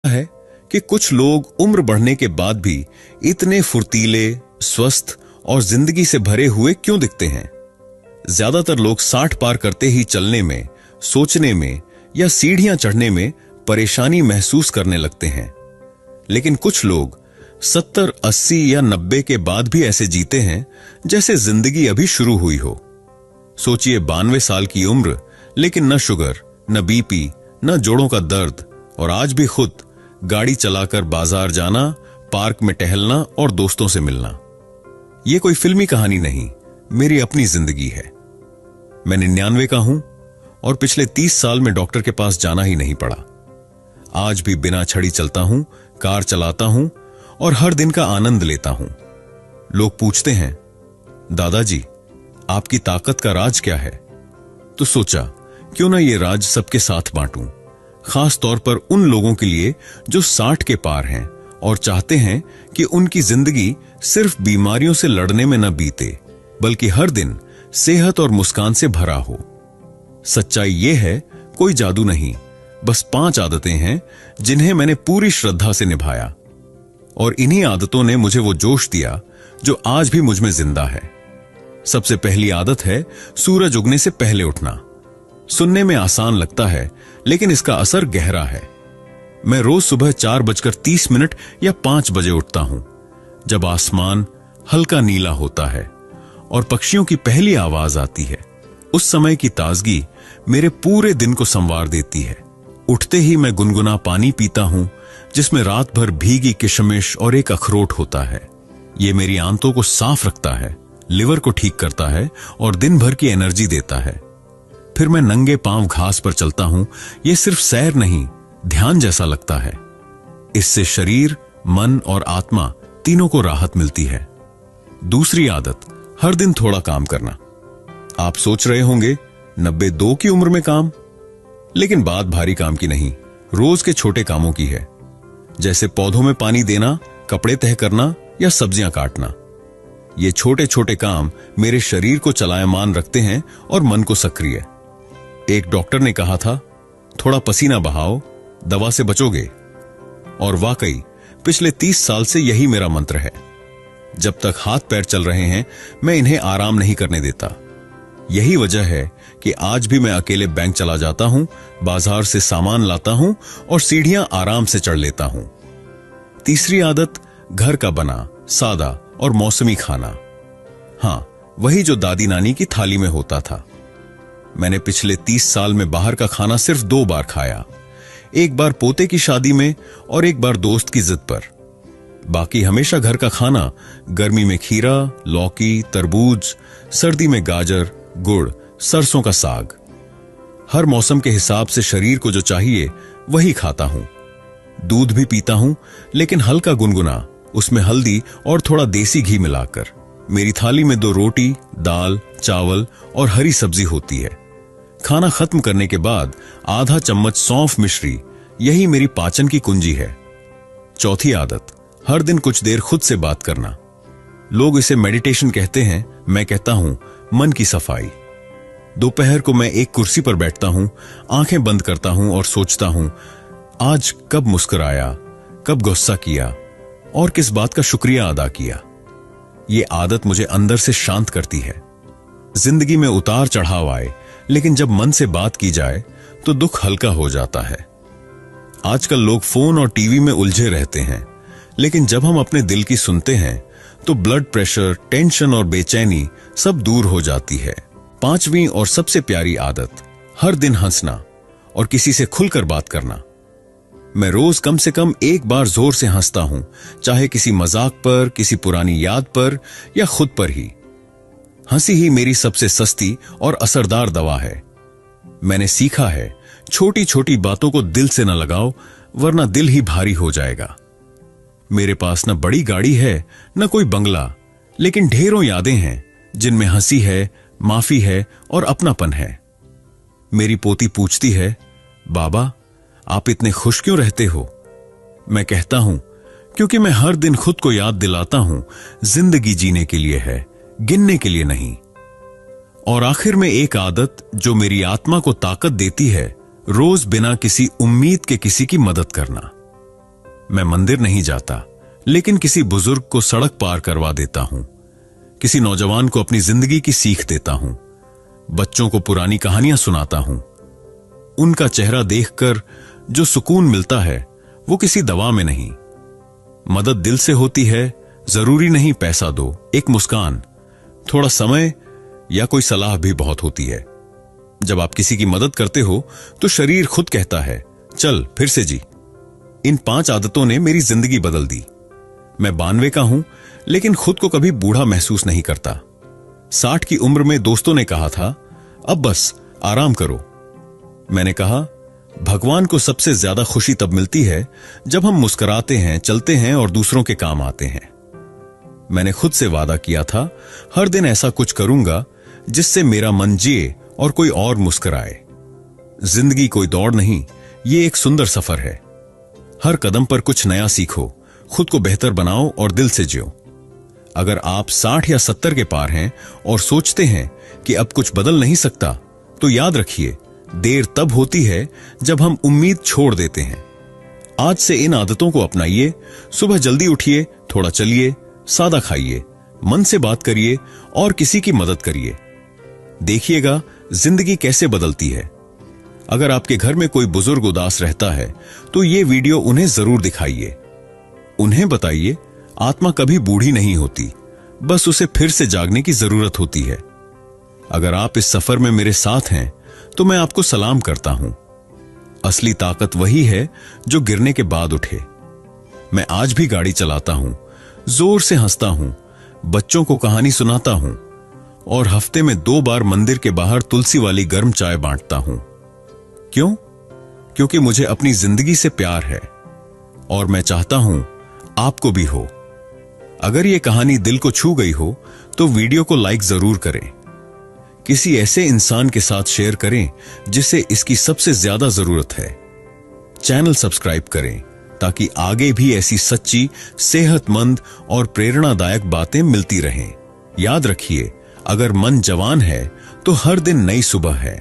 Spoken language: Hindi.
है कि कुछ लोग उम्र बढ़ने के बाद भी इतने फुर्तीले, स्वस्थ और जिंदगी से भरे हुए क्यों दिखते हैं? ज्यादातर लोग 60 पार करते ही चलने में, सोचने में या सीढ़ियां चढ़ने में परेशानी महसूस करने लगते हैं। लेकिन कुछ लोग 70, 80 या 90 के बाद भी ऐसे जीते हैं जैसे जिंदगी अभी शुरू हुई हो। सोचिए 92 साल की उम्र, लेकिन न शुगर, न बीपी, न जोड़ों का दर्द, और आज भी खुद गाड़ी चलाकर बाजार जाना, पार्क में टहलना और दोस्तों से मिलना। यह कोई फिल्मी कहानी नहीं, मेरी अपनी जिंदगी है। मैं 99 का हूं और पिछले 30 साल में डॉक्टर के पास जाना ही नहीं पड़ा। आज भी बिना छड़ी चलता हूं, कार चलाता हूं और हर दिन का आनंद लेता हूं। लोग पूछते हैं, दादाजी आपकी ताकत का राज क्या है? तो सोचा क्यों ना ये राज सबके साथ बांटूं, खास तौर पर उन लोगों के लिए जो 60 के पार हैं और चाहते हैं कि उनकी जिंदगी सिर्फ बीमारियों से लड़ने में न बीते, बल्कि हर दिन सेहत और मुस्कान से भरा हो। सच्चाई यह है, कोई जादू नहीं, बस 5 आदतें हैं जिन्हें मैंने पूरी श्रद्धा से निभाया, और इन्हीं आदतों ने मुझे वो जोश दिया जो आज भी मुझ में जिंदा है। सबसे पहली आदत है सूरज उगने से पहले उठना। सुनने में आसान लगता है, लेकिन इसका असर गहरा है। मैं रोज सुबह 4:30 या 5 बजे उठता हूं, जब आसमान हल्का नीला होता है और पक्षियों की पहली आवाज आती है। उस समय की ताजगी मेरे पूरे दिन को संवार देती है। उठते ही मैं गुनगुना पानी पीता हूं, जिसमें रात भर भीगी किशमिश और एक अखरोट होता है। ये मेरी आंतों को साफ रखता है, लिवर को ठीक करता है और दिन भर की एनर्जी देता है। फिर मैं नंगे पांव घास पर चलता हूं। यह सिर्फ सैर नहीं, ध्यान जैसा लगता है। इससे शरीर, मन और आत्मा तीनों को राहत मिलती है। दूसरी आदत, हर दिन थोड़ा काम करना। आप सोच रहे होंगे 92 की उम्र में काम? लेकिन बात भारी काम की नहीं, रोज के छोटे कामों की है, जैसे पौधों में पानी देना, कपड़े तह करना या सब्जियां काटना। ये छोटे छोटे काम मेरे शरीर को चलायमान रखते हैं और मन को सक्रिय। एक डॉक्टर ने कहा था, थोड़ा पसीना बहाओ, दवा से बचोगे। और वाकई पिछले 30 साल से यही मेरा मंत्र है। जब तक हाथ पैर चल रहे हैं, मैं इन्हें आराम नहीं करने देता। यही वजह है कि आज भी मैं अकेले बैंक चला जाता हूं, बाजार से सामान लाता हूं और सीढ़ियां आराम से चढ़ लेता हूं। तीसरी आदत, घर का बना, सादा और मौसमी खाना। हां, वही जो दादी नानी की थाली में होता था। मैंने पिछले 30 साल में बाहर का खाना सिर्फ 2 बार खाया, एक बार पोते की शादी में और एक बार दोस्त की जिद पर। बाकी हमेशा घर का खाना, गर्मी में खीरा, लौकी, तरबूज, सर्दी में गाजर, गुड़, सरसों का साग। हर मौसम के हिसाब से शरीर को जो चाहिए वही खाता हूं। दूध भी पीता हूं, लेकिन हल्का गुनगुना, उसमें हल्दी और थोड़ा देसी घी मिलाकर। मेरी थाली में 2 रोटी, दाल, चावल और हरी सब्जी होती है। खाना खत्म करने के बाद आधा चम्मच सौंफ मिश्री, यही मेरी पाचन की कुंजी है। चौथी आदत, हर दिन कुछ देर खुद से बात करना। लोग इसे मेडिटेशन कहते हैं, मैं कहता हूं मन की सफाई। दोपहर को मैं एक कुर्सी पर बैठता हूं, आंखें बंद करता हूं और सोचता हूं, आज कब मुस्कुराया, कब गुस्सा किया और किस बात का शुक्रिया अदा किया। ये आदत मुझे अंदर से शांत करती है। जिंदगी में उतार चढ़ाव आए, लेकिन जब मन से बात की जाए तो दुख हल्का हो जाता है। आजकल लोग फोन और टीवी में उलझे रहते हैं, लेकिन जब हम अपने दिल की सुनते हैं तो ब्लड प्रेशर, टेंशन और बेचैनी सब दूर हो जाती है। 5वीं और सबसे प्यारी आदत, हर दिन हंसना और किसी से खुलकर बात करना। मैं रोज कम से कम एक बार जोर से हंसता हूं, चाहे किसी मजाक पर, किसी पुरानी याद पर या खुद पर ही। हंसी ही मेरी सबसे सस्ती और असरदार दवा है। मैंने सीखा है, छोटी छोटी बातों को दिल से न लगाओ, वरना दिल ही भारी हो जाएगा। मेरे पास न बड़ी गाड़ी है, न कोई बंगला, लेकिन ढेरों यादें हैं जिनमें हंसी है, माफी है और अपनापन है। मेरी पोती पूछती है, बाबा आप इतने खुश क्यों रहते हो? मैं कहता हूं, क्योंकि मैं हर दिन खुद को याद दिलाता हूं, जिंदगी जीने के लिए है, गिनने के लिए नहीं। और आखिर में एक आदत जो मेरी आत्मा को ताकत देती है, रोज बिना किसी उम्मीद के किसी की मदद करना। मैं मंदिर नहीं जाता, लेकिन किसी बुजुर्ग को सड़क पार करवा देता हूं, किसी नौजवान को अपनी जिंदगी की सीख देता हूं, बच्चों को पुरानी कहानियां सुनाता हूं। उनका चेहरा देखकर जो सुकून मिलता है वो किसी दवा में नहीं। मदद दिल से होती है, जरूरी नहीं पैसा दो, एक मुस्कान, थोड़ा समय या कोई सलाह भी बहुत होती है। जब आप किसी की मदद करते हो तो शरीर खुद कहता है, चल फिर से जी। इन 5 आदतों ने मेरी जिंदगी बदल दी। मैं 92 का हूं, लेकिन खुद को कभी बूढ़ा महसूस नहीं करता। 60 की उम्र में दोस्तों ने कहा था, अब बस आराम करो। मैंने कहा, भगवान को सबसे ज्यादा खुशी तब मिलती है जब हम मुस्कुराते हैं, चलते हैं और दूसरों के काम आते हैं। मैंने खुद से वादा किया था, हर दिन ऐसा कुछ करूंगा जिससे मेरा मन जिए और कोई और मुस्कुराए। जिंदगी कोई दौड़ नहीं, ये एक सुंदर सफर है। हर कदम पर कुछ नया सीखो, खुद को बेहतर बनाओ और दिल से जियो। अगर आप 60 या 70 के पार हैं और सोचते हैं कि अब कुछ बदल नहीं सकता, तो याद रखिए, देर तब होती है जब हम उम्मीद छोड़ देते हैं। आज से इन आदतों को अपनाइए। सुबह जल्दी उठिए, थोड़ा चलिए, सादा खाइए, मन से बात करिए और किसी की मदद करिए। देखिएगा जिंदगी कैसे बदलती है। अगर आपके घर में कोई बुजुर्ग उदास रहता है तो ये वीडियो उन्हें जरूर दिखाइए। उन्हें बताइए, आत्मा कभी बूढ़ी नहीं होती, बस उसे फिर से जागने की जरूरत होती है। अगर आप इस सफर में मेरे साथ हैं तो मैं आपको सलाम करता हूं। असली ताकत वही है जो गिरने के बाद उठे। मैं आज भी गाड़ी चलाता हूं, जोर से हंसता हूं, बच्चों को कहानी सुनाता हूं और हफ्ते में 2 बार मंदिर के बाहर तुलसी वाली गर्म चाय बांटता हूं। क्यों? क्योंकि मुझे अपनी जिंदगी से प्यार है और मैं चाहता हूं आपको भी हो। अगर यह कहानी दिल को छू गई हो तो वीडियो को लाइक जरूर करें। किसी ऐसे इंसान के साथ शेयर करें जिसे इसकी सबसे ज्यादा जरूरत है। चैनल सब्सक्राइब करें ताकि आगे भी ऐसी सच्ची, सेहतमंद और प्रेरणादायक बातें मिलती रहें। याद रखिए, अगर मन जवान है तो हर दिन नई सुबह है।